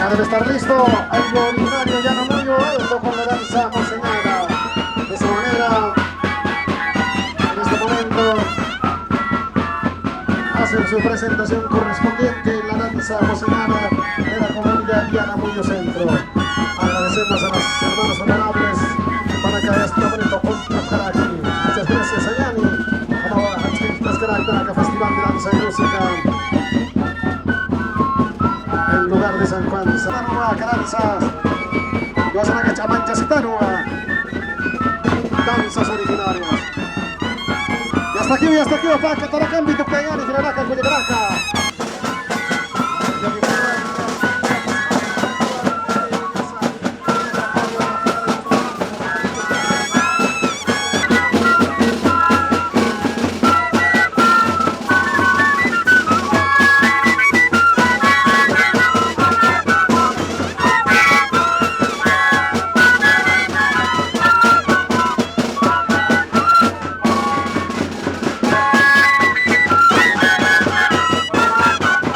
Ya debe estar listo el originario Llano Moyo, esto con la danza Monseñada. De esa manera, en este momento, hacen su presentación correspondiente la danza Monseñada de la comunidad Llano Moyo Centro. Agradecemos a los hermanos honorables para que este momento contra aquí. Muchas gracias a Yani. Como a Hachis Carácter, que Festival de Danza y Música. En lugar de San Juan, Sanarua, Caranzas, Guasanaca, Chamancha, Sitanua, danzas originarias. Y hasta aquí, Opaca, Taracambi, Tucayani, Filaraca, Cuyacaraca.